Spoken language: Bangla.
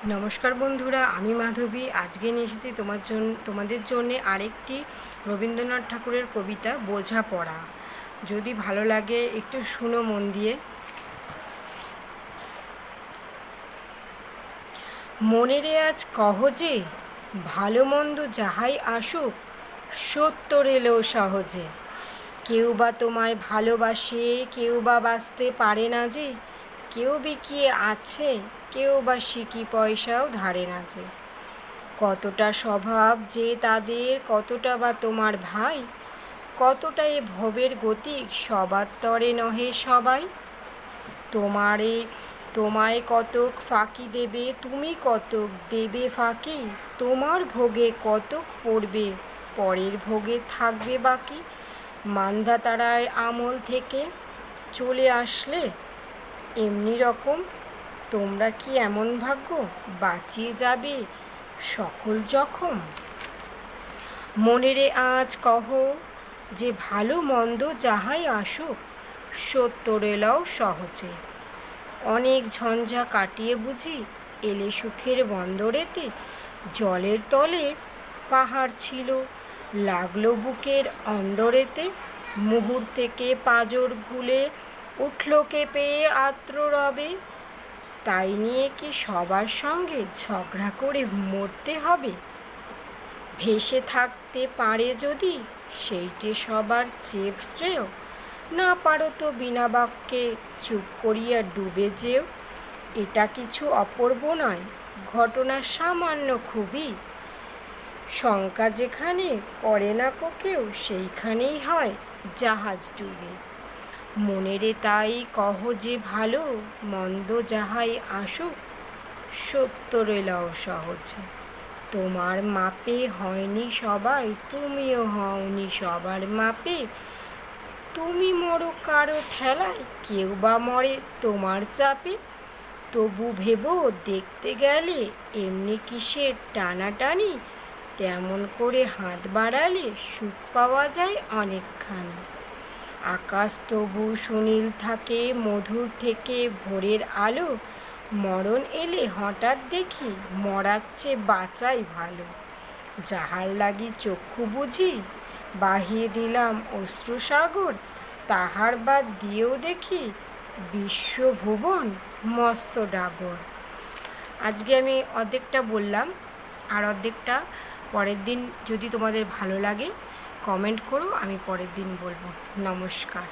নমস্কার বন্ধুরা, আমি মাধবী। আজকে নিয়ে এসেছি তোমাদের জন্যে আরেকটি রবীন্দ্রনাথ ঠাকুরের কবিতা বোঝাপড়া। যদি ভালো লাগে একটু শুনো মন দিয়ে। মনেরে আজ কহ যে, ভালো মন্দ যাহাই আসুক, সত্তর এলেও সহজে। কেউ বা তোমায় ভালোবাসে, কেউ বা বাঁচতে পারে না যে। কেউ বিকিয়ে আছে, কেউ বা সিকি পয়সাও ধারে না যে। কতটা স্বভাব যে তাদের, কতটা বা তোমার ভাই, কতটা এ ভবের গতিক, সবার তরে নহে সবাই। তোমায় কতক ফাঁকি দেবে, তুমি কতক দেবে ফাঁকি। তোমার ভোগে কতক পড়বে, পরের ভোগে থাকবে বাকি। মান্ধাতারার আমল থেকে চলে আসলে এমনি রকম, তোমরা কি এমন ভাগ্য বাঁচিয়ে যাবে সকল জখম? মনেরে আজ কহ যে, ভালো মন্দ যাহাই আসুক, সত্তর এলাও সহজে। অনেক ঝঞ্ঝা কাটিয়ে বুঝি এলে সুখের বন্দরেতে। জলের তলে পাহাড় ছিল, লাগলো বুকের অন্দরেতে। মুহূর্তেকে পাঁজর খুলে উঠল কেঁপে আর্দ্র রবে। তাই নিয়ে কি সবার সঙ্গে ঝগড়া করে মরতে হবে? ভেসে থাকতে পারে যদি, সেইটে সবার চেয়ে শ্রেয়। না পারো তো বিনা বাক্যে চুপ করিয়া ডুবে যেও। এটা কিছু অপূর্ব নয়, ঘটনা সামান্য খুবই। শঙ্কা যেখানে করে না কো কেউ, সেইখানেই হয় জাহাজ ডুবে। মনেরে তাই কহ যে, ভালো মন্দ যাহাই আসুক, সত্তর এলাও সহজে। তোমার মাপে হয়নি সবাই, তুমিও হওনি সবার মাপে। তুমি মরো কারো ঠেলায়, কেউ বা মরে তোমার চাপে। তবু ভেবো দেখতে গেলে এমনি কিসের টানাটানি। তেমন করে হাত বাড়ালে সুখ পাওয়া যায় অনেকখানি। আকাশ তবু সুনীল থাকে, মধুর থেকে ভোরের আলো। মরণ এলে হঠাৎ দেখি, মরার চেয়ে বাঁচাই ভালো। যাহার লাগি চক্ষু বুঝি বাহিয়ে দিলাম অশ্রুসাগর, তাহার বাদ দিয়েও দেখি বিশ্বভুবন মস্ত ডাগর। আজকে আমি অর্ধেকটা বললাম, আর অর্ধেকটা পরের দিন যদি তোমাদের ভালো লাগে কমেন্ট করো, আমি পরের দিন বলবো। নমস্কার।